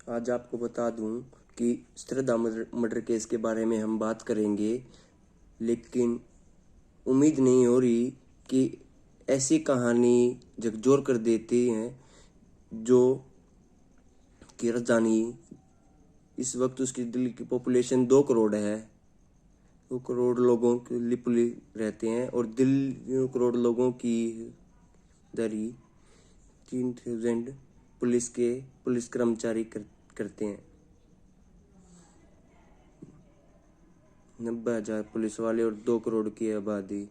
आज आपको बता दूं कि श्रद्धा मर्डर केस के बारे में हम बात करेंगे, लेकिन उम्मीद नहीं हो रही कि ऐसी कहानी झकझोर कर देती हैं जो कि राजधानी। इस वक्त उसकी दिल्ली की पॉपुलेशन 2 करोड़ है। 2 करोड़ लोगों के लिपुली रहते हैं और दिल्ली 2 करोड़ लोगों की दरी 3000 पुलिस कर्मचारी करते हैं। 90,000 पुलिस वाले और 2 करोड़ की आबादी।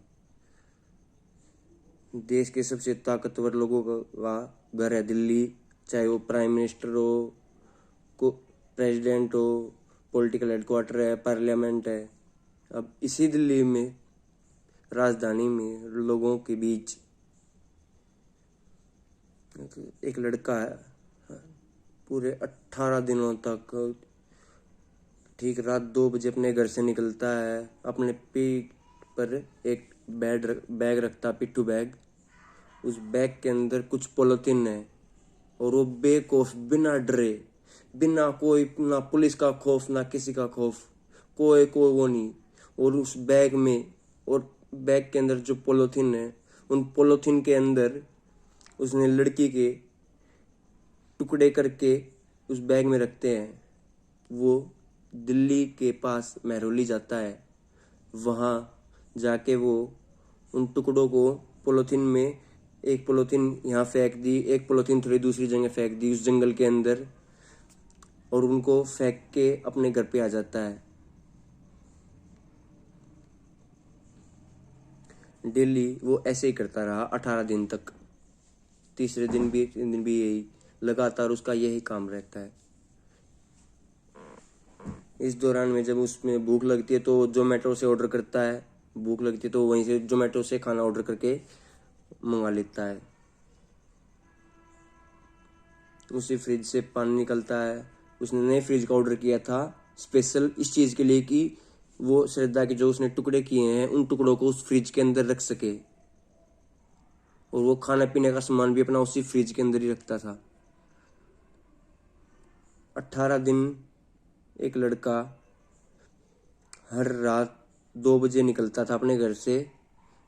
देश के सबसे ताकतवर लोगों का घर है दिल्ली, चाहे वो प्राइम मिनिस्टर हो, प्रेसिडेंट हो, पॉलिटिकल हेडक्वार्टर है, पार्लियामेंट है। अब इसी दिल्ली में, राजधानी में लोगों के बीच एक लड़का है, पूरे 18 दिनों तक ठीक रात 2 बजे अपने घर से निकलता है। अपने पीठ पर एक बैग रखता, पिट्ठू बैग। उस बैग के अंदर कुछ पॉलिथीन है और वो बेखौफ, बिना डरे, बिना कोई, ना पुलिस का खौफ ना किसी का खौफ, कोई वो नहीं। और उस बैग में, और बैग के अंदर जो पॉलिथीन है, उन पॉलिथीन के अंदर उसने लड़की के टुकड़े करके उस बैग में रखते हैं। वो दिल्ली के पास महरौली जाता है। वहाँ जाके वो उन टुकड़ों को पॉलिथीन में, एक पॉलिथीन यहाँ फेंक दी, एक पॉलिथीन थोड़ी दूसरी जगह फेंक दी उस जंगल के अंदर, और उनको फेंक के अपने घर पे आ जाता है। डेली वो ऐसे ही करता रहा 18 दिन तक। तीसरे दिन भी यही, लगातार उसका यही काम रहता है। इस दौरान में जब उसमें भूख लगती है तो जोमेटो से ऑर्डर करता है। भूख लगती है तो वहीं से जोमेटो से खाना ऑर्डर करके मंगा लेता है। उसी फ्रिज से पानी निकलता है। उसने नए फ्रिज का ऑर्डर किया था स्पेशल इस चीज़ के लिए कि वो श्रद्धा के जो उसने टुकड़े किए हैं उन टुकड़ों को उस फ्रिज के अंदर रख सके। और वो खाना पीने का सामान भी अपना उसी फ्रिज के अंदर ही रखता था। 18 दिन एक लड़का हर रात 2 बजे निकलता था अपने घर से।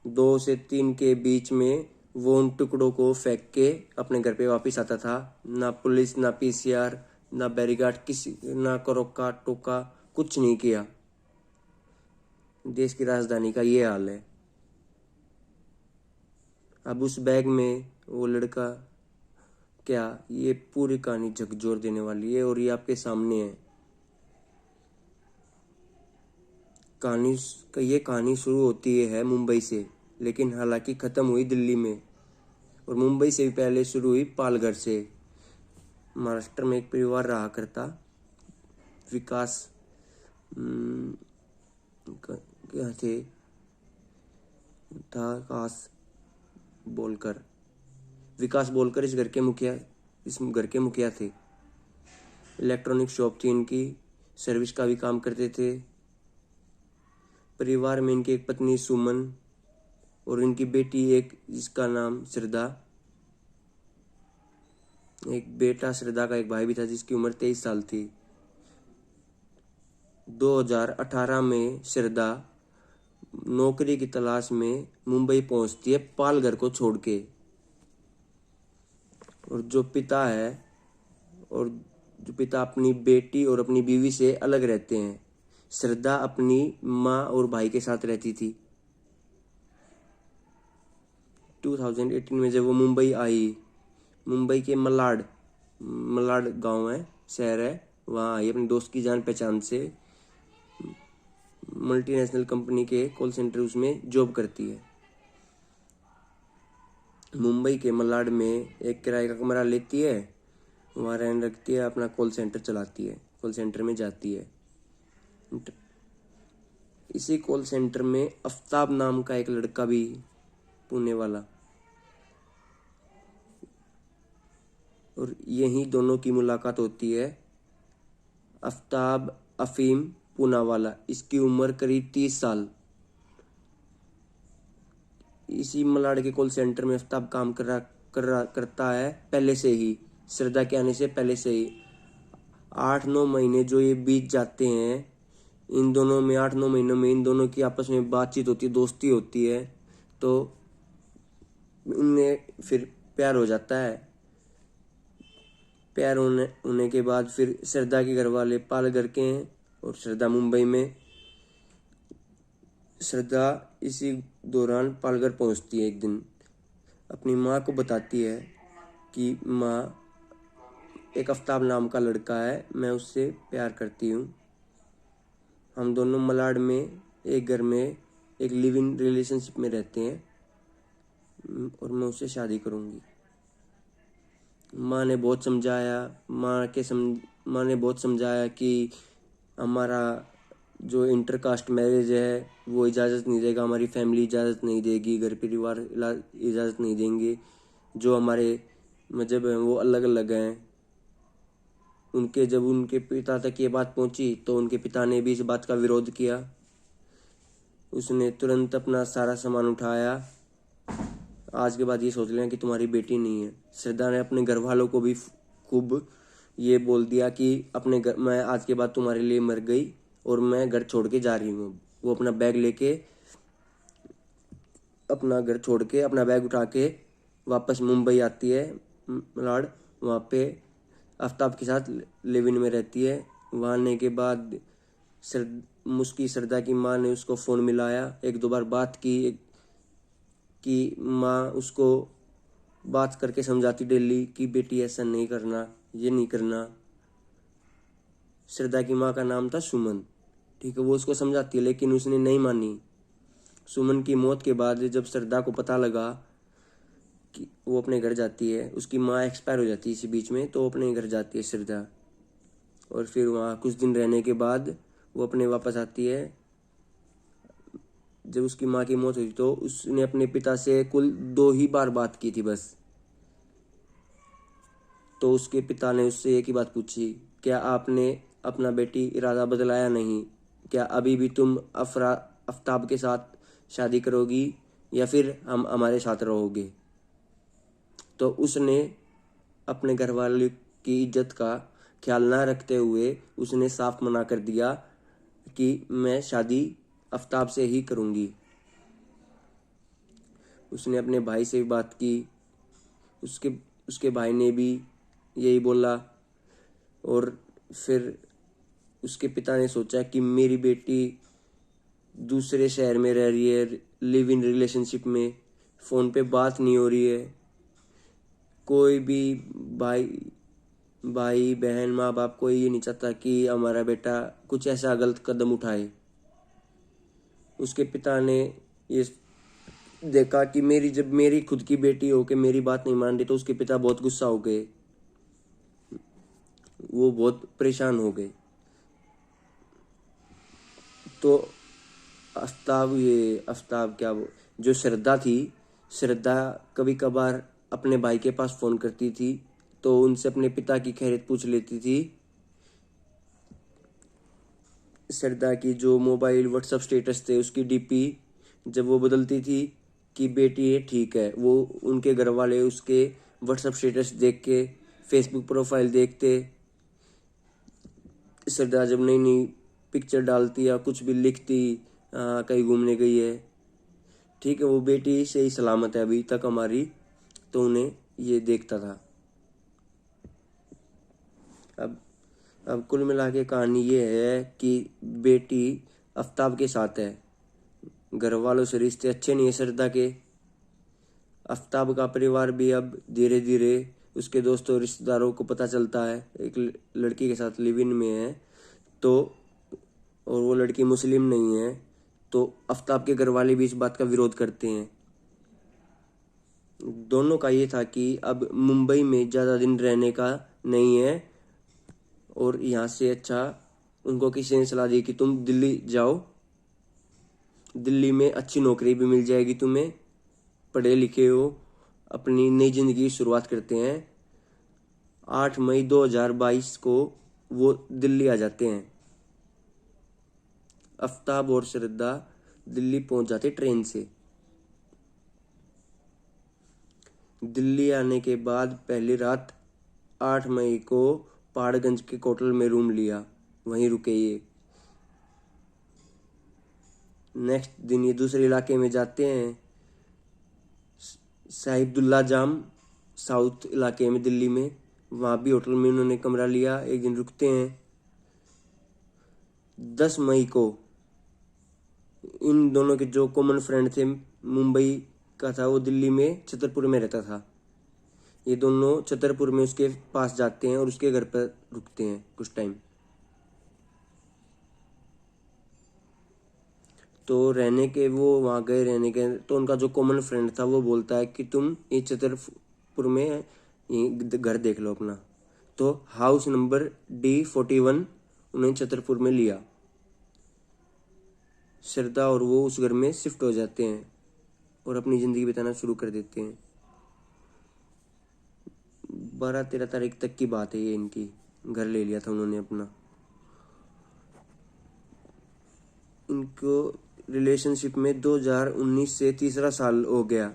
2 से 3 के बीच में वो उन टुकड़ों को फेंक के अपने घर पे वापस आता था। ना पुलिस, ना पीसीआर, ना बैरिगार्ड, किसी ना रोका टोका, कुछ नहीं किया। देश की राजधानी का ये हाल है। अब उस बैग में वो लड़का, क्या ये पूरी कहानी झकझोर देने वाली है और ये आपके सामने है। ये कहानी शुरू होती है मुंबई से, लेकिन हालांकि ख़त्म हुई दिल्ली में, और मुंबई से भी पहले शुरू हुई पालघर से। महाराष्ट्र में एक परिवार रहा करता, विकास क्या थे, था विकास बोलकर इस घर के मुखिया थे। इलेक्ट्रॉनिक शॉप थी इनकी, सर्विस का भी काम करते थे। परिवार में इनकी एक पत्नी सुमन और इनकी बेटी एक, जिसका नाम श्रद्धा, एक बेटा श्रद्धा का, एक भाई भी था जिसकी उम्र 23 साल थी। 2018 में श्रद्धा नौकरी की तलाश में मुंबई पहुंचती है, पालघर को छोड़ के। और जो पिता अपनी बेटी और अपनी बीवी से अलग रहते हैं। श्रद्धा अपनी माँ और भाई के साथ रहती थी। 2018 में जब वो मुंबई आई, मुंबई के मलाड गांव है, शहर है, वहाँ आई अपने दोस्त की जान पहचान से। मल्टीनेशनल कंपनी के कॉल सेंटर उसमें जॉब करती है। मुंबई के मलाड में एक किराए का कमरा लेती है, वहाँ रहने लगती है, अपना कॉल सेंटर चलाती है, कॉल सेंटर में जाती है। इसी कॉल सेंटर में आफ्ताब नाम का एक लड़का भी, पुणे वाला, और यहीं दोनों की मुलाकात होती है। आफ्ताब अफीम पूनावाला, इसकी उम्र करीब 30 साल। इसी मलाड के कॉल सेंटर में आफ्ताब काम करता है पहले से ही, श्रद्धा के आने से पहले से ही। 8-9 महीने जो ये बीत जाते हैं, इन दोनों में 8-9 महीनों में इन दोनों की आपस में बातचीत होती है, दोस्ती होती है, तो उनमें फिर प्यार हो जाता है। प्यार होने के बाद फिर श्रद्धा के घर वाले पालघर के हैं और श्रद्धा मुंबई में। श्रद्धा इसी दौरान पालघर पहुंचती है। एक दिन अपनी माँ को बताती है कि माँ, एक आफ्ताब नाम का लड़का है, मैं उससे प्यार करती हूँ। हम दोनों मलाड में एक घर में एक लिव इन रिलेशनशिप में रहते हैं और मैं उससे शादी करूँगी। माँ ने बहुत समझाया कि हमारा जो इंटरकास्ट मैरिज है वो इजाज़त नहीं देगा, हमारी फैमिली इजाज़त नहीं देगी, घर परिवार इजाज़त नहीं देंगे। जो हमारे मजहब हैं वो अलग अलग हैं। जब उनके पिता तक ये बात पहुंची तो उनके पिता ने भी इस बात का विरोध किया। उसने तुरंत अपना सारा सामान उठाया। आज के बाद ये सोच लें कि तुम्हारी बेटी नहीं है। श्रद्धा ने अपने घर वालों को भी खूब ये बोल दिया कि मैं आज के बाद तुम्हारे लिए मर गई और मैं घर छोड़ के जा रही हूँ। वो अपना बैग लेके, अपना घर छोड़ के, अपना बैग उठा के वापस मुंबई आती है मलाड। वहाँ पे आफ्ताब के साथ लिव इन में रहती है। वहाँ आने के बाद मुस्की श्रद्धा की माँ ने उसको फ़ोन मिलाया, 1-2 बार बात की कि माँ उसको बात करके समझाती डेली कि बेटी ऐसा नहीं करना, ये नहीं करना। श्रद्धा की माँ का नाम था सुमन, ठीक है। वो उसको समझाती है लेकिन उसने नहीं मानी। सुमन की मौत के बाद जब श्रद्धा को पता लगा कि वो अपने घर जाती है, उसकी माँ एक्सपायर हो जाती है इसी बीच में, तो वो अपने घर जाती है श्रद्धा। और फिर वहाँ कुछ दिन रहने के बाद वो अपने वापस आती है। जब उसकी माँ की मौत हुई तो उसने अपने पिता से कुल 2 ही बार बात की थी बस। तो उसके पिता ने उससे एक ही बात पूछी, क्या आपने अपना बेटी इरादा बदलाया नहीं? क्या अभी भी तुम आफ्ताब के साथ शादी करोगी या फिर हम हमारे साथ रहोगे? तो उसने अपने घर वाले की इज्जत का ख्याल ना रखते हुए उसने साफ मना कर दिया कि मैं शादी आफ्ताब से ही करूँगी। उसने अपने भाई से भी बात की, उसके भाई ने भी यही बोला। और फिर उसके पिता ने सोचा कि मेरी बेटी दूसरे शहर में रह रही है, लिव इन रिलेशनशिप में, फ़ोन पे बात नहीं हो रही है। कोई भी भाई बहन माँ बाप कोई ये नहीं चाहता कि हमारा बेटा कुछ ऐसा गलत कदम उठाए। उसके पिता ने ये देखा कि जब मेरी खुद की बेटी हो के मेरी बात नहीं मान रही, तो उसके पिता बहुत गुस्सा हो गए, वो बहुत परेशान हो गए। तो आफ्ताब क्या वो जो श्रद्धा थी, श्रद्धा कभी कभार अपने भाई के पास फ़ोन करती थी तो उनसे अपने पिता की खैरियत पूछ लेती थी। श्रद्धा की जो मोबाइल व्हाट्सएप स्टेटस थे उसकी डीपी जब वो बदलती थी कि बेटी ये ठीक है, वो उनके घर वाले उसके व्हाट्सएप स्टेटस देख के, फेसबुक प्रोफाइल देखते। श्रद्धा जब नई नई पिक्चर डालती या कुछ भी लिखती, कहीं घूमने गई है, ठीक है, वो बेटी सही सलामत है अभी तक हमारी, तो उन्हें ये देखता था। अब कुल मिला के कहानी ये है कि बेटी आफ्ताब के साथ है। घर वालों से रिश्ते अच्छे नहीं है श्रद्धा के। आफ्ताब का परिवार भी अब धीरे धीरे उसके दोस्तों रिश्तेदारों को पता चलता है एक लड़की के साथ लिव इन में है, तो और वो लड़की मुस्लिम नहीं है, तो आफ्ताब के घर वाले भी इस बात का विरोध करते हैं। दोनों का ये था कि अब मुंबई में ज़्यादा दिन रहने का नहीं है और यहाँ से अच्छा उनको किसी ने सलाह दी कि तुम दिल्ली जाओ, दिल्ली में अच्छी नौकरी भी मिल जाएगी तुम्हें, पढ़े लिखे हो, अपनी नई ज़िंदगी की शुरुआत करते हैं। 8 मई 2022 को वो दिल्ली आ जाते हैं। आफ्ताब और श्रद्धा दिल्ली पहुंच जाते ट्रेन से। दिल्ली आने के बाद पहली रात 8 मई को पहाड़गंज के होटल में रूम लिया, वहीं रुके ये। नेक्स्ट दिन ये दूसरे इलाके में जाते हैं, साहिबुल्ला जाम साउथ इलाके में दिल्ली में। वहाँ भी होटल में उन्होंने कमरा लिया, एक दिन रुकते हैं। 10 मई को इन दोनों के जो कॉमन फ्रेंड थे, मुंबई का था, वो दिल्ली में छतरपुर में रहता था। ये दोनों छतरपुर में उसके पास जाते हैं और उसके घर पर रुकते हैं कुछ टाइम। तो रहने के वो वहाँ गए रहने के, तो उनका जो कॉमन फ्रेंड था वो बोलता है कि तुम ये छतरपुर में ये घर देख लो अपना। तो हाउस नंबर D41 उन्हें छतरपुर में लिया। श्रद्धा और वो उस घर में शिफ्ट हो जाते हैं और अपनी ज़िंदगी बिताना शुरू कर देते हैं। 12-13 तारीख तक की बात है ये, इनकी घर ले लिया था उन्होंने अपना। इनको रिलेशनशिप में 2019 से तीसरा साल हो गया।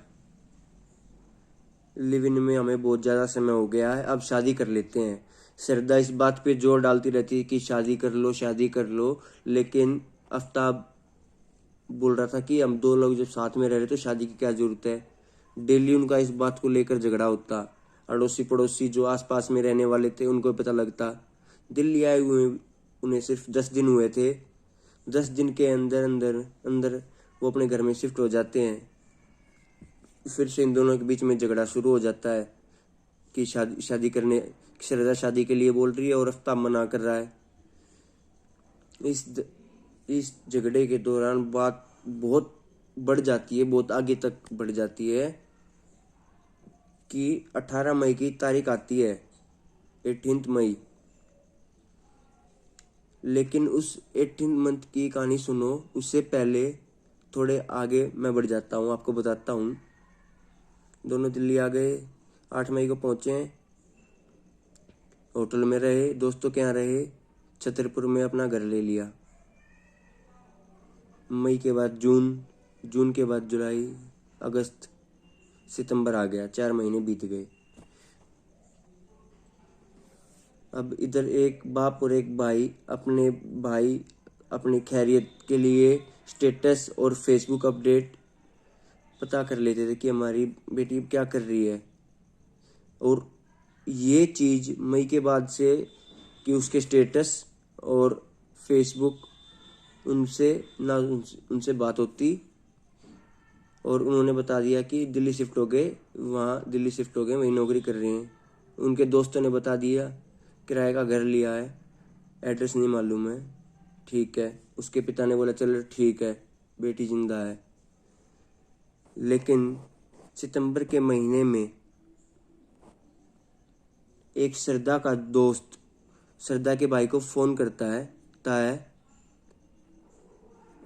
लिव इन में हमें बहुत ज़्यादा समय हो गया है, अब शादी कर लेते हैं। श्रद्धा इस बात पे जोर डालती रहती है कि शादी कर लो, शादी कर लो, लेकिन आफ्ताब बोल रहा था कि हम दो लोग जब साथ में रह रहे तो शादी की क्या जरूरत है। डेली उनका इस बात को लेकर झगड़ा होता। अड़ोसी पड़ोसी जो आसपास में रहने वाले थे उनको पता लगता। दिल्ली आए हुए उन्हें सिर्फ 10 दिन हुए थे। 10 दिन के अंदर अंदर अंदर वो अपने घर में शिफ्ट हो जाते हैं। फिर से इन दोनों के बीच में झगड़ा शुरू हो जाता है कि शादी करने, श्रद्धा शादी के लिए बोल रही है और आफ्ताब मना कर रहा है। इस झगड़े के दौरान बात बहुत बढ़ जाती है, बहुत आगे तक बढ़ जाती है कि 18 मई की तारीख आती है, 18 मई। लेकिन उस 18 मंथ की कहानी सुनो, उससे पहले थोड़े आगे मैं बढ़ जाता हूँ, आपको बताता हूँ। दोनों दिल्ली आ गए, 8 मई को पहुँचे, होटल में रहे, दोस्तों के यहाँ रहे, छतरपुर में अपना घर ले लिया। मई के बाद जून के बाद जुलाई, अगस्त, सितंबर आ गया, 4 महीने बीत गए। अब इधर एक बाप और एक भाई अपनी खैरियत के लिए स्टेटस और फेसबुक अपडेट पता कर लेते थे कि हमारी बेटी क्या कर रही है। और ये चीज़ मई के बाद से कि उसके स्टेटस और फेसबुक उनसे बात होती और उन्होंने बता दिया कि दिल्ली शिफ्ट हो गए, वहीं नौकरी कर रहे हैं। उनके दोस्तों ने बता दिया किराए का घर लिया है, एड्रेस नहीं मालूम है, ठीक है। उसके पिता ने बोला चलो ठीक है, बेटी जिंदा है। लेकिन सितंबर के महीने में एक श्रद्धा का दोस्त श्रद्धा के भाई को फ़ोन करता है।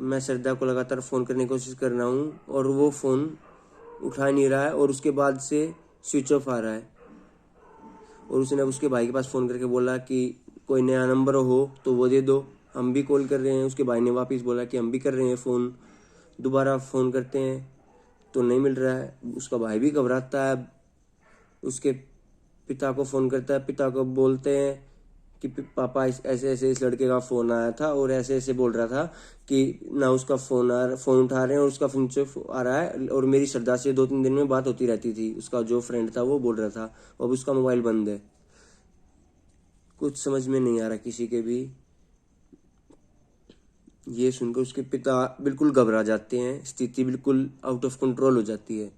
मैं श्रद्धा को लगातार फ़ोन करने की कोशिश कर रहा हूँ और वो फ़ोन उठा नहीं रहा है और उसके बाद से स्विच ऑफ आ रहा है। और उसने उसके भाई के पास फ़ोन करके बोला कि कोई नया नंबर हो तो वो दे दो, हम भी कॉल कर रहे हैं। उसके भाई ने वापस बोला कि हम भी कर रहे हैं फ़ोन। दोबारा फ़ोन करते हैं तो नहीं मिल रहा है। उसका भाई भी घबराता है, उसके पिता को फ़ोन करता है। पिता को बोलते हैं कि पापा ऐसे ऐसे इस लड़के का फ़ोन आया था और ऐसे ऐसे बोल रहा था कि ना उसका फ़ोन उठा रहे हैं और उसका फोन स्विच आ रहा है। और मेरी श्रद्धा से 2-3 दिन में बात होती रहती थी, उसका जो फ्रेंड था वो बोल रहा था, अब उसका मोबाइल बंद है। कुछ समझ में नहीं आ रहा किसी के भी। ये सुनकर उसके पिता बिल्कुल घबरा जाते हैं, स्थिति बिल्कुल आउट ऑफ कंट्रोल हो जाती है।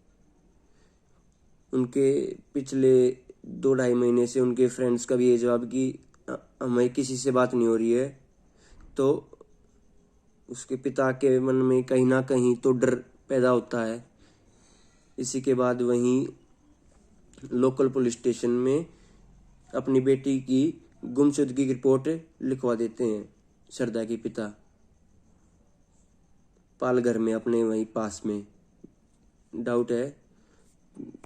उनके पिछले 2-2.5 महीने से उनके फ्रेंड्स का भी ये जवाब कि हमें किसी से बात नहीं हो रही है। तो उसके पिता के मन में कहीं ना कहीं तो डर पैदा होता है। इसी के बाद वहीं लोकल पुलिस स्टेशन में अपनी बेटी की गुमशुदगी की रिपोर्ट लिखवा देते हैं श्रद्धा के पिता, पालघर में अपने वहीं पास में। डाउट है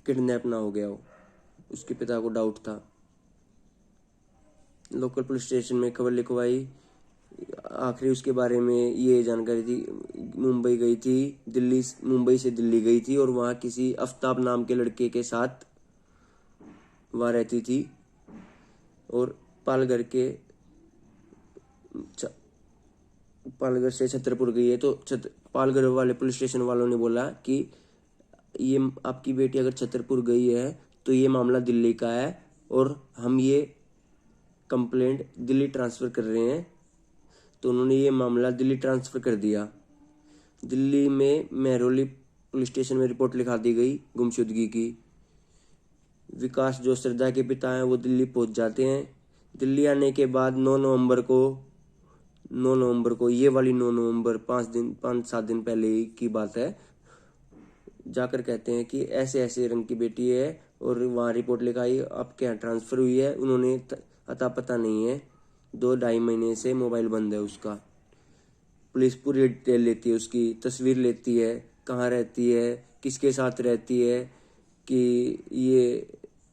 किडनैप ना हो गया हो, उसके पिता को डाउट था। लोकल पुलिस स्टेशन में खबर लिखवाई। आखिरी उसके बारे में ये जानकारी थी, मुंबई से दिल्ली गई थी और वहाँ किसी आफ्ताब नाम के लड़के के साथ वहाँ रहती थी। और पालघर के पालघर से छतरपुर गई है, तो पालघर वाले पुलिस स्टेशन वालों ने बोला कि ये आपकी बेटी अगर छतरपुर गई है तो ये मामला दिल्ली का है और हम ये कंप्लेंट दिल्ली ट्रांसफ़र कर रहे हैं। तो उन्होंने ये मामला दिल्ली ट्रांसफ़र कर दिया। दिल्ली में महरौली पुलिस स्टेशन में रिपोर्ट लिखा दी गई गुमशुदगी की। विकास जो श्रद्धा के पिता हैं वो दिल्ली पहुंच जाते हैं। दिल्ली आने के बाद 9 नवंबर को ये वाली 9 नवंबर 5-7 दिन पहले की बात है, जाकर कहते हैं कि ऐसे ऐसे रंग की बेटी है और वहाँ रिपोर्ट लिखाई, आपके यहाँ ट्रांसफ़र हुई है। उन्होंने अता पता नहीं है, 2-2.5 महीने से मोबाइल बंद है उसका। पुलिस पूरी डिटेल लेती है, उसकी तस्वीर लेती है, कहाँ रहती है, किसके साथ रहती है, कि ये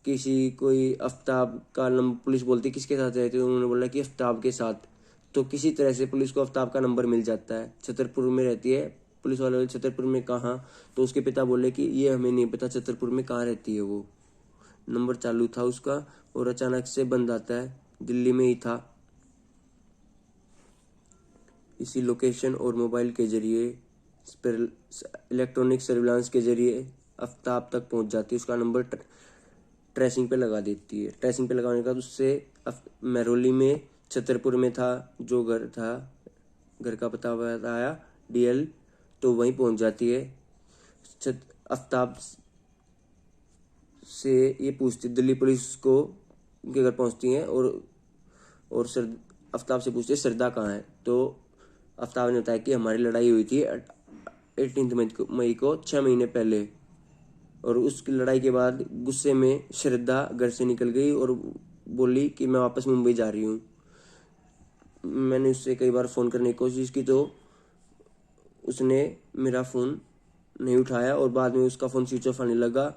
किसी कोई आफ्ताब का नंबर, पुलिस बोलती है किसके साथ रहती है, उन्होंने बोला कि आफ्ताब के साथ। तो किसी तरह से पुलिस को आफ्ताब का नंबर मिल जाता है। छतरपुर में रहती है, पुलिस वाले छतरपुर में कहाँ, तो उसके पिता बोले कि ये हमें नहीं पता छतरपुर में कहाँ रहती है वो। नंबर चालू था उसका और अचानक से बंद आता है, दिल्ली में ही था। इसी लोकेशन और मोबाइल के जरिए, इलेक्ट्रॉनिक सर्विलांस के जरिए आफ्ताब तक पहुंच जाती है। उसका नंबर ट्रेसिंग पे लगा देती है। ट्रेसिंग पे लगाने के बाद उससे महरौली में छतरपुर में था जो घर था, घर का पता बताया DL, तो वहीं पहुंच जाती है। आफ्ताब से ये पूछती, दिल्ली पुलिस को उनके घर पहुंचती हैं और आफ्ताब से पूछते श्रद्धा कहाँ है। तो आफ्ताब ने बताया कि हमारी लड़ाई हुई थी 18 मई को 6 महीने पहले, और उस लड़ाई के बाद गुस्से में श्रद्धा घर से निकल गई और बोली कि मैं वापस मुंबई जा रही हूँ। मैंने उससे कई बार फ़ोन करने की कोशिश की तो उसने मेरा फ़ोन नहीं उठाया और बाद में उसका फ़ोन स्विच ऑफ आने लगा।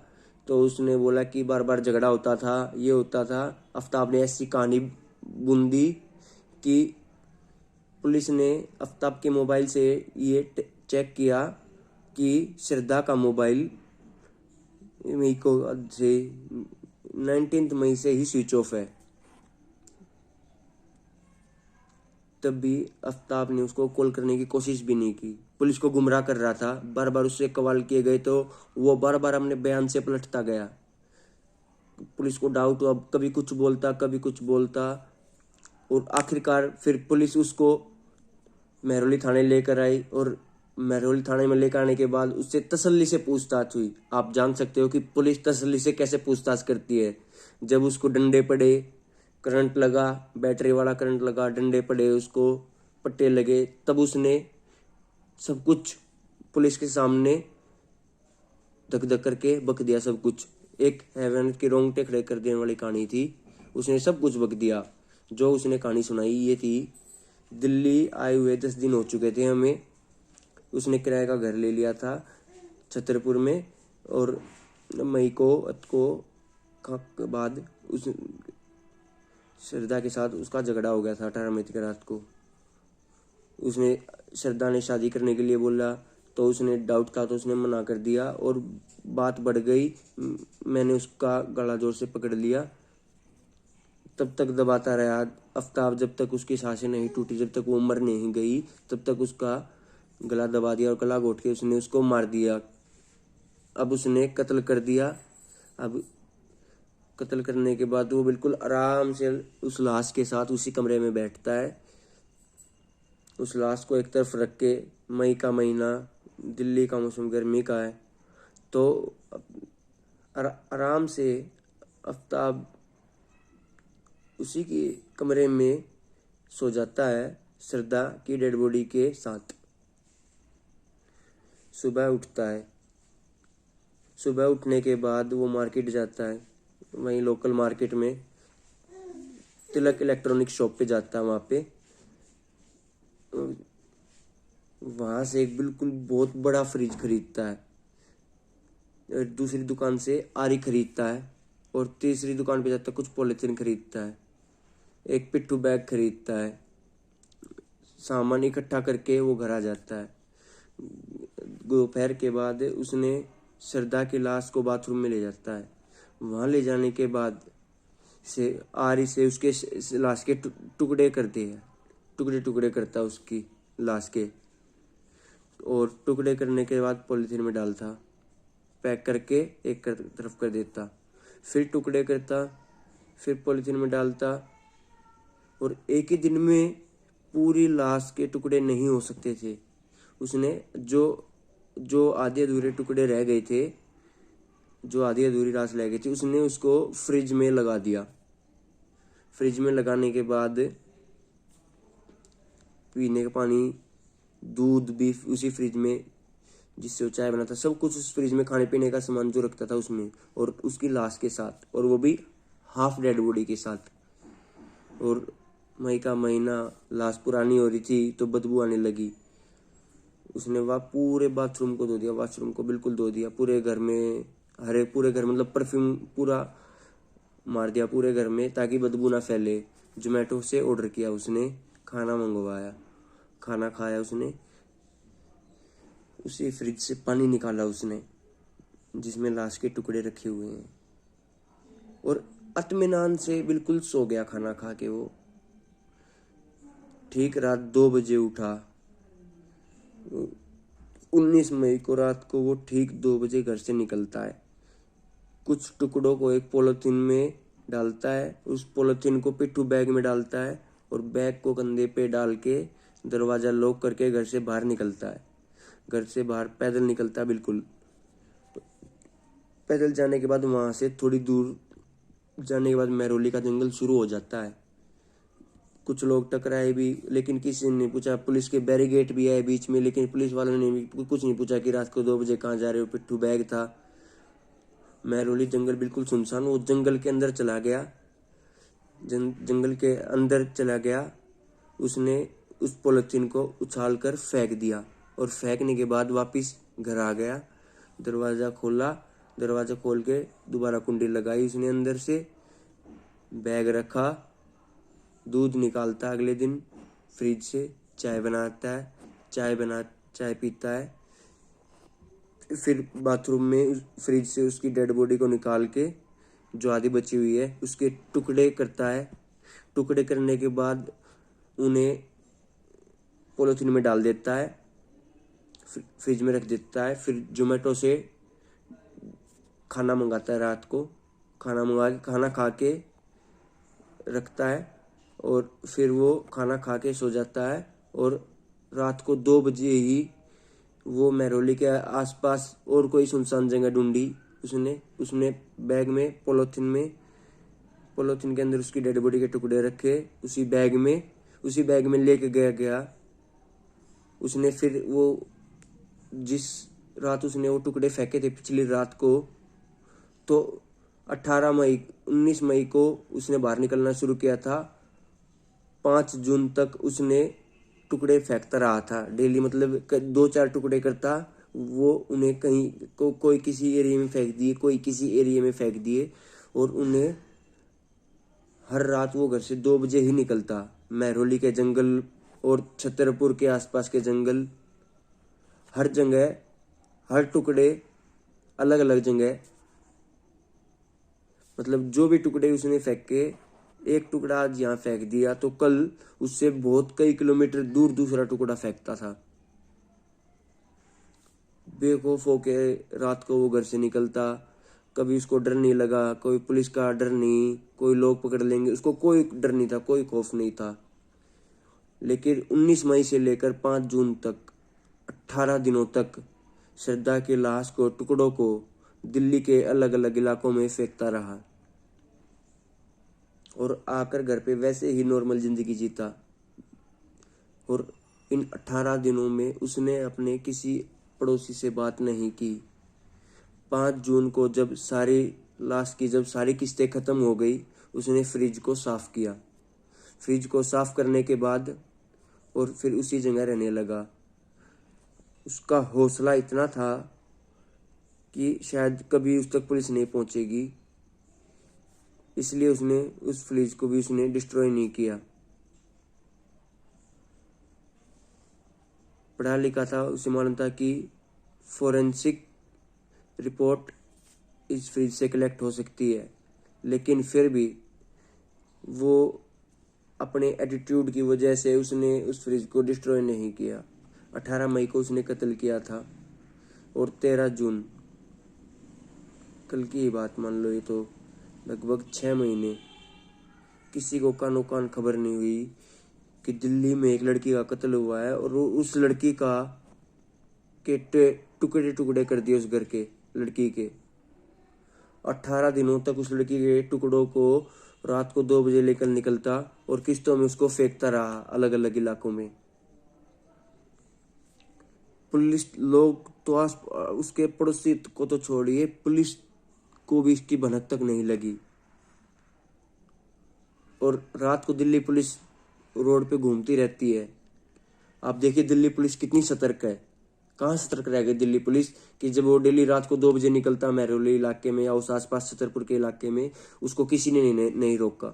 तो उसने बोला कि बार बार झगड़ा होता था, ये होता था। आफ्ताब ने ऐसी कहानी बुन दी कि पुलिस ने आफ्ताब के मोबाइल से ये चेक किया कि श्रद्धा का मोबाइल मई को से 19 मई से ही स्विच ऑफ है। तब भी आफ्ताब ने उसको कॉल करने की कोशिश भी नहीं की। पुलिस को गुमराह कर रहा था, बार बार उससे सवाल किए गए तो वो बार बार अपने बयान से पलटता गया। पुलिस को डाउट हुआ, कभी कुछ बोलता कभी कुछ बोलता, और आखिरकार फिर पुलिस उसको महरौली थाने लेकर आई और महरौली थाने में लेकर आने के बाद उससे तसल्ली से पूछताछ हुई। आप जान सकते हो कि पुलिस तसल्ली से कैसे पूछताछ करती है। जब उसको डंडे पड़े, करंट लगा, बैटरी वाला करंट लगा, डंडे पड़े, उसको पट्टे लगे, तब उसने सब कुछ पुलिस के सामने धक धक करके बक दिया। सब कुछ एक हेवन के रोंगटे खड़े कर देने वाली कहानी थी। उसने सब कुछ बक दिया। जो उसने कहानी सुनाई ये थी, दिल्ली आए हुए 10 दिन हो चुके थे हमें। उसने किराए का घर ले लिया था छतरपुर में, और मई को बाद उस श्रद्धा के साथ उसका झगड़ा हो गया था 18 मई की रात को। उसने श्रद्धा ने शादी करने के लिए बोला तो उसने डाउट था तो उसने मना कर दिया और बात बढ़ गई। मैंने उसका गला जोर से पकड़ लिया, तब तक दबाता रहा आफ्ताब, जब तक उसकी सांसें नहीं टूटी, जब तक वो मर नहीं गई तब तक उसका गला दबा दिया और गला घोट के उसने उसको मार दिया। अब उसने कत्ल कर दिया। अब कत्ल करने के बाद वो बिल्कुल आराम से उस लाश के साथ उसी कमरे में बैठता है। उस लाश को एक तरफ रख के, मई का महीना, दिल्ली का मौसम गर्मी का है, तो आराम से आफ्ताब उसी के कमरे में सो जाता है श्रद्धा की डेड बॉडी के साथ। सुबह उठता है। सुबह उठने के बाद वो मार्केट जाता है। वहीं लोकल मार्केट में तिलक इलेक्ट्रॉनिक शॉप पे जाता है। वहाँ से एक बिल्कुल बहुत बड़ा फ्रिज खरीदता है। दूसरी दुकान से आरी खरीदता है और तीसरी दुकान पे जाता है, कुछ पॉलीथीन खरीदता है, एक पिट्ठू बैग खरीदता है। सामान इकट्ठा करके वो घर आ जाता है। दोपहर के बाद उसने श्रद्धा की लाश को बाथरूम में ले जाता है। वहाँ ले जाने के बाद से आरी से उसके लाश के टुकड़े करते हैं, टुकड़े टुकड़े करता उसकी लाश के, और टुकड़े करने के बाद पॉलीथीन में डालता, पैक करके एक तरफ कर देता, फिर टुकड़े करता, फिर पॉलीथीन में डालता। और एक ही दिन में पूरी लाश के टुकड़े नहीं हो सकते थे। उसने जो आधे अधूरे टुकड़े रह गए थे, जो आधी अधूरी लाश रह गई थी, उसने उसको फ्रिज में लगा दिया। फ्रिज में लगाने के बाद पीने का पानी, दूध भी उसी फ्रिज में, जिससे वो चाय बनाता, सब कुछ उस फ्रिज में, खाने पीने का सामान जो रखता था उसमें, और उसकी लाश के साथ, और वो भी हाफ डेड बॉडी के साथ। और मई का महीना, लाश पुरानी हो रही थी तो बदबू आने लगी। उसने वह पूरे बाथरूम को धो दिया, वॉशरूम को बिल्कुल धो दिया, पूरे घर में, पूरे घर मतलब परफ्यूम पूरा मार दिया पूरे घर में, ताकि बदबू ना फैले। जोमेटो से ऑर्डर किया उसने, खाना मंगवाया, खाना खाया उसने। उसी फ्रिज से पानी निकाला उसने जिसमें लाश के टुकड़े रखे हुए हैं, और इत्मीनान से बिल्कुल सो गया खाना खा के। वो ठीक रात 2 बजे उठा। 19 मई को रात को वो ठीक 2 बजे घर से निकलता है। कुछ टुकड़ों को एक पॉलिथीन में डालता है, उस पॉलिथीन को पिट्ठू बैग में डालता है, और बैग को कंधे पे डाल के दरवाजा लॉक करके घर से बाहर निकलता है। घर से बाहर पैदल निकलता है, बिल्कुल पैदल जाने के बाद वहां से थोड़ी दूर जाने के बाद महरौली का जंगल शुरू हो जाता है। कुछ लोग टकराए भी, लेकिन किसी ने नहीं पूछा। पुलिस के बैरिगेट भी आए बीच में, लेकिन पुलिस वालों ने भी कुछ नहीं पूछा कि रात को 2 बजे कहाँ जा रहे हो, पिट्ठू बैग था। महरौली जंगल बिल्कुल सुनसान। वो जंगल के अंदर चला गया, जंगल के अंदर चला गया। उसने उस पॉलिथीन को उछाल कर फेंक दिया, और फेंकने के बाद वापिस घर आ गया। दरवाज़ा खोला, दरवाज़ा खोल के दोबारा कुंडी लगाई उसने अंदर से, बैग रखा, दूध निकालता अगले दिन फ्रिज से, चाय बनाता है, चाय पीता है। फिर बाथरूम में फ्रिज से उसकी डेड बॉडी को निकाल के, जो आधी बची हुई है, उसके टुकड़े करता है। टुकड़े करने के बाद उन्हें पॉलिथीन में डाल देता है, फ्रिज में रख देता है। फिर जोमेटो से खाना मंगाता है रात को, खाना मंगा के खाना खा के रखता है, और फिर वो खाना खा के सो जाता है। और रात को 2 बजे ही वो महरौली के आसपास और कोई सुनसान जगह ढूंढी उसने बैग में, पॉलिथीन के अंदर उसकी डेड बॉडी के टुकड़े रखे, उसी बैग में लेके गया। उसने फिर वो जिस रात उसने वो टुकड़े फेंके थे पिछली रात को, तो 19 मई को उसने बाहर निकलना शुरू किया था। 5 जून तक उसने टुकड़े फेंकता रहा था डेली, मतलब 2-4 टुकड़े करता वो, उन्हें कहीं कोई किसी एरिया में फेंक दिए, कोई किसी एरिया में फेंक दिए। और उन्हें हर रात वो घर से 2 बजे ही निकलता। महरौली के जंगल और छतरपुर के आसपास के जंगल, हर जगह, हर टुकड़े अलग अलग जगह, मतलब जो भी टुकड़े उसने फेंके, एक टुकड़ा आज यहाँ फेंक दिया तो कल उससे बहुत कई किलोमीटर दूर दूसरा टुकड़ा फेंकता था। बेखौफ होके रात को वो घर से निकलता। कभी उसको डर नहीं लगा, कोई पुलिस का डर नहीं, कोई लोग पकड़ लेंगे, उसको कोई डर नहीं था, कोई खौफ नहीं था। लेकिन 19 मई से लेकर 5 जून तक 18 दिनों तक श्रद्धा की लाश को, टुकड़ों को दिल्ली के अलग अलग इलाकों में फेंकता रहा, और आकर घर पे वैसे ही नॉर्मल जिंदगी जीता। और इन 18 दिनों में उसने अपने किसी पड़ोसी से बात नहीं की। 5 जून को जब सारी किस्तें खत्म हो गई, उसने फ्रिज को साफ किया। फ्रिज को साफ करने के बाद और फिर उसी जगह रहने लगा। उसका हौसला इतना था कि शायद कभी उस तक पुलिस नहीं पहुंचेगी, इसलिए उसने उस फ्रिज को भी उसने डिस्ट्रॉय नहीं किया। पढ़ा लिखा था, उसे मालूम था कि फोरेंसिक रिपोर्ट इस फ्रिज से कलेक्ट हो सकती है, लेकिन फिर भी वो अपने एटीट्यूड की वजह से उसने उस फ्रिज को डिस्ट्रॉय नहीं किया। 18 मई को उसने कत्ल किया था और 13 जून, कल की ही बात मान लो, ये तो लगभग 6 महीने किसी को कानो कान खबर नहीं हुई कि दिल्ली में एक लड़की का कत्ल हुआ है और उस लड़की का के टुकड़े टुकड़े कर दिए उस घर के लड़की के। 18 दिनों तक उस लड़की के टुकड़ों को रात को 2 बजे लेकर निकलता और किस्तों में उसको फेंकता रहा अलग अलग इलाकों में। पुलिस लोग तो उसके पड़ोसी को तो छोड़िए, पुलिस को भी इसकी भनक तक नहीं लगी। और रात को दिल्ली पुलिस रोड पे घूमती रहती है। आप देखिए दिल्ली पुलिस कितनी सतर्क है। कहाँ सतर्क रह गई दिल्ली पुलिस कि जब वो डेली रात को 2 बजे निकलता महरौली इलाके में या उस आसपास छतरपुर के इलाके में, उसको किसी ने नहीं रोका।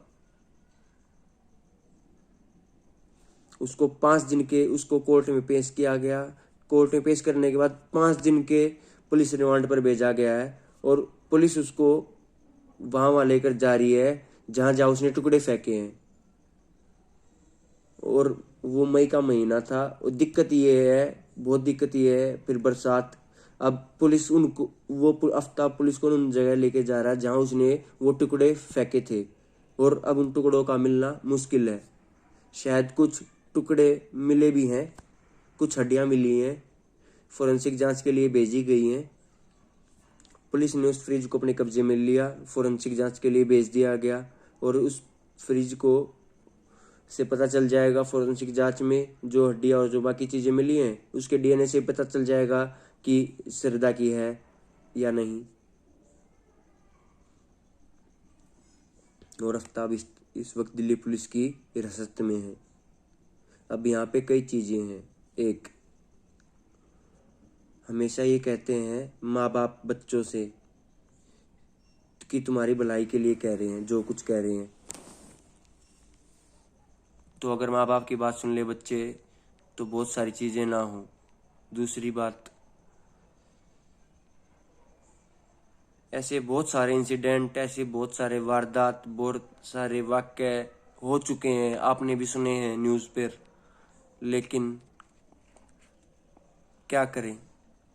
उसको 5 दिन के उसको कोर्ट में पेश किया गया। कोर्ट में पेश करने के बाद 5 दिन के पुलिस रिमांड पर भेजा गया है और पुलिस उसको वहां लेकर जा रही है जहां जहां उसने टुकड़े फेंके हैं। और वो मई का महीना था और दिक्कत ये है, बहुत दिक्कत ये है, फिर बरसात। अब पुलिस उनको वो आफ्ताब पुलिस को उन जगह लेके जा रहा है जहां उसने वो टुकड़े फेंके थे और अब उन टुकड़ों का मिलना मुश्किल है। शायद कुछ टुकड़े मिले भी हैं, कुछ हड्डियां मिली हैं, फोरेंसिक जांच के लिए भेजी गई हैं। पुलिस ने उस फ्रिज को अपने कब्जे में लिया, फोरेंसिक जांच के लिए भेज दिया गया और उस फ्रिज को से पता चल जाएगा फोरेंसिक जांच में जो हड्डियां और जो बाकी चीजें मिली हैं उसके डीएनए से पता चल जाएगा कि श्रद्धा की है या नहीं। और आफ्ताब इस वक्त दिल्ली पुलिस की हिरासत में है। अब यहाँ पे कई चीजें हैं। एक, हमेशा ये कहते हैं माँ बाप बच्चों से कि तुम्हारी भलाई के लिए कह रहे हैं जो कुछ कह रहे हैं, तो अगर माँ बाप की बात सुन ले बच्चे तो बहुत सारी चीजें ना हो। दूसरी बात, ऐसे बहुत सारे इंसिडेंट, ऐसे बहुत सारे वारदात, बहुत सारे वाक्य हो चुके हैं, आपने भी सुने हैं न्यूज़ पर। लेकिन क्या करें,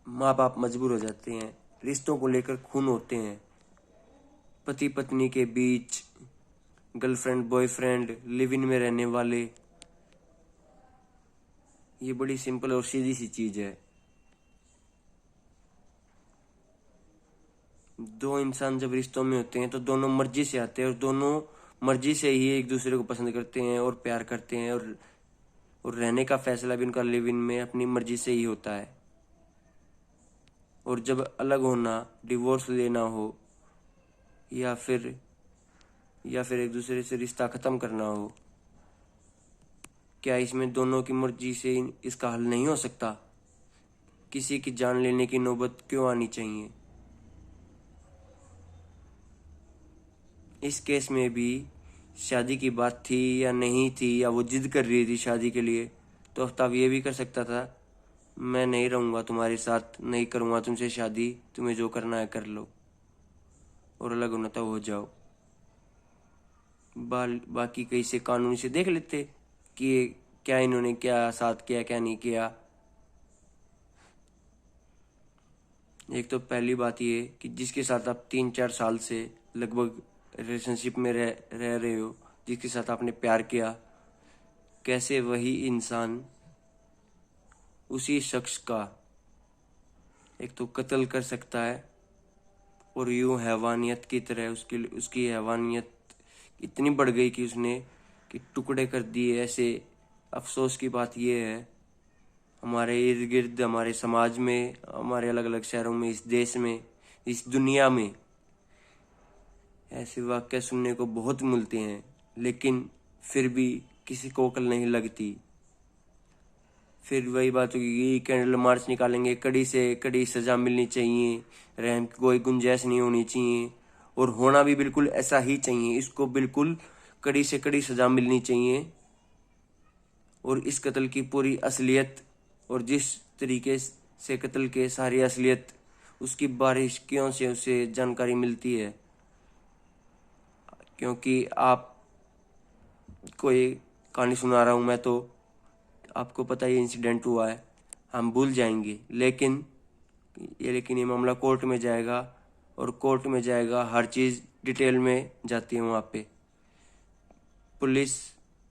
माँ बाप मजबूर हो जाते हैं। रिश्तों को लेकर खून होते हैं, पति पत्नी के बीच, गर्लफ्रेंड बॉयफ्रेंड, लिव इन में रहने वाले। ये बड़ी सिंपल और सीधी सी चीज है। दो इंसान जब रिश्तों में होते हैं तो दोनों मर्जी से आते हैं और दोनों मर्जी से ही एक दूसरे को पसंद करते हैं और प्यार करते हैं और रहने का फैसला भी उनका लिव इन में अपनी मर्जी से ही होता है। और जब अलग होना, डिवोर्स लेना हो या फिर एक दूसरे से रिश्ता खत्म करना हो, क्या इसमें दोनों की मर्जी से इसका हल नहीं हो सकता? किसी की जान लेने की नौबत क्यों आनी चाहिए? इस केस में भी शादी की बात थी या नहीं थी, या वो जिद कर रही थी शादी के लिए, तो आफ्ताब ये भी कर सकता था, मैं नहीं रहूँगा तुम्हारे साथ, नहीं करूँगा तुमसे शादी, तुम्हें जो करना है कर लो, और अलग होना तो हो जाओ। बाकी कहीं से कानूनी से देख लेते कि क्या इन्होंने क्या साथ किया क्या नहीं किया। एक तो पहली बात ये कि जिसके साथ आप 3-4 साल से लगभग रिलेशनशिप में रह रहे हो, जिसके साथ आपने प्यार किया, कैसे वही इंसान उसी शख्स का एक तो कत्ल कर सकता है और यूं हैवानियत की तरह उसकी हैवानियत इतनी बढ़ गई कि उसने टुकड़े कर दिए। ऐसे अफसोस की बात यह है, हमारे इर्द गिर्द, हमारे समाज में, हमारे अलग अलग शहरों में, इस देश में, इस दुनिया में ऐसे वाक्य सुनने को बहुत मिलते हैं, लेकिन फिर भी किसी को अकल नहीं लगती। फिर वही बात होगी, कैंडल मार्च निकालेंगे, कड़ी से कड़ी सजा मिलनी चाहिए, रहम की कोई गुंजाइश नहीं होनी चाहिए, और होना भी बिल्कुल ऐसा ही चाहिए। इसको बिल्कुल कड़ी से कड़ी सजा मिलनी चाहिए और इस कत्ल की पूरी असलियत और जिस तरीके से कत्ल के सारी असलियत उसकी बारीकियों से उसे जानकारी मिलती है, क्योंकि आप कोई कहानी सुना रहा हूँ मैं, तो आपको पता ही इंसिडेंट हुआ है, हम भूल जाएंगे। लेकिन ये मामला कोर्ट में जाएगा, और कोर्ट में जाएगा, हर चीज़ डिटेल में जाती है वहाँ पे। पुलिस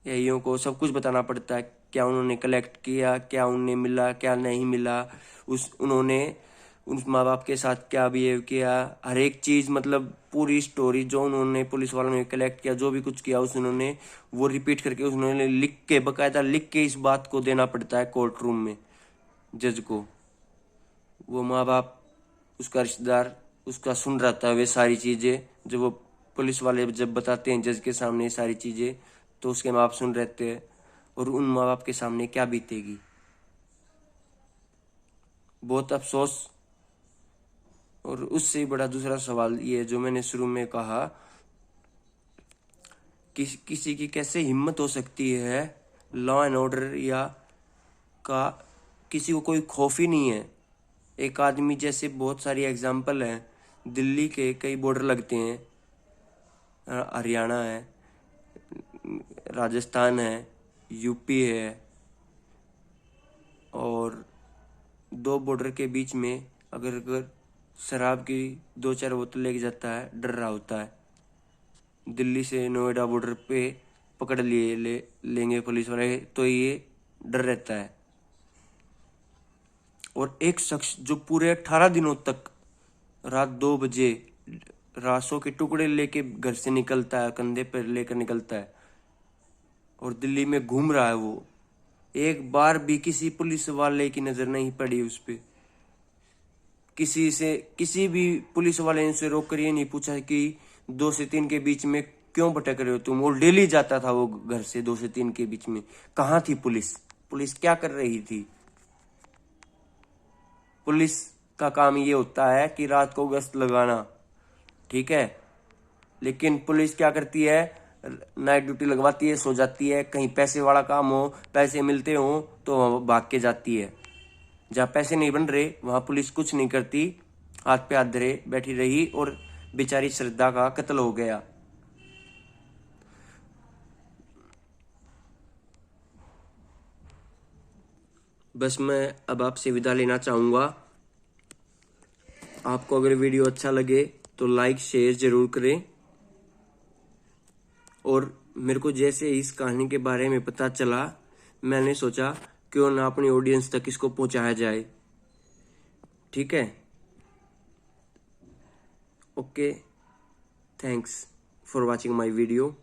एआईओ को सब कुछ बताना पड़ता है, क्या उन्होंने कलेक्ट किया, क्या उन्हें मिला, क्या नहीं मिला, उन्होंने उस माँ बाप के साथ क्या बिहेव किया, हर एक चीज़, मतलब पूरी स्टोरी जो उन्होंने पुलिस वालों ने कलेक्ट किया, जो भी कुछ किया उन्होंने वो रिपीट करके उन्होंने लिख के, बकायदा लिख के इस बात को देना पड़ता है कोर्ट रूम में जज को। वो माँ बाप, उसका रिश्तेदार उसका सुन रहा था वे सारी चीज़ें, जब वो पुलिस वाले जब बताते हैं जज के सामने सारी चीज़ें, तो उसके माँ बाप सुन रहते हैं, और उन माँ बाप के सामने क्या बीतेगी। बहुत अफसोस। और उससे बड़ा दूसरा सवाल ये जो मैंने शुरू में कहा, किसी की कैसे हिम्मत हो सकती है लॉ एंड ऑर्डर या का, किसी को कोई खौफ ही नहीं है। एक आदमी जैसे बहुत सारी एग्जाम्पल हैं, दिल्ली के कई बॉर्डर लगते हैं, हरियाणा है, राजस्थान है, यूपी है, और दो बॉर्डर के बीच में अगर शराब की 2-4 बोतल लेके जाता है, डर रहा होता है। दिल्ली से नोएडा बॉर्डर पे पकड़ लेंगे पुलिस वाले, तो ये डर रहता है। और एक शख्स जो पूरे 18 दिनों तक रात 2 बजे रासों के टुकड़े लेके घर से निकलता है, कंधे पर लेकर निकलता है, और दिल्ली में घूम रहा है, वो एक बार भी किसी पुलिस वाले की नजर नहीं पड़ी उस पे। किसी भी पुलिस वाले ने उसे रोक कर ये नहीं पूछा कि 2 से 3 के बीच में क्यों भटक रहे हो तुम। वो डेली जाता था वो घर से 2 से 3 के बीच में। कहाँ थी पुलिस? पुलिस क्या कर रही थी? पुलिस का काम ये होता है कि रात को गश्त लगाना, ठीक है, लेकिन पुलिस क्या करती है, नाइट ड्यूटी लगवाती है, सो जाती है। कहीं पैसे वाला काम हो, पैसे मिलते हो, तो वह भाग के जाती है। जहाँ पैसे नहीं बन रहे वहां पुलिस कुछ नहीं करती, हाथ पे हाथ धरे बैठी रही, और बेचारी श्रद्धा का कत्ल हो गया। बस मैं अब आपसे विदा लेना चाहूंगा। आपको अगर वीडियो अच्छा लगे तो लाइक शेयर जरूर करें। और मेरे को जैसे इस कहानी के बारे में पता चला, मैंने सोचा क्यों ना अपनी ऑडियंस तक इसको पहुंचाया जाए। ठीक है, okay, thanks for watching my video.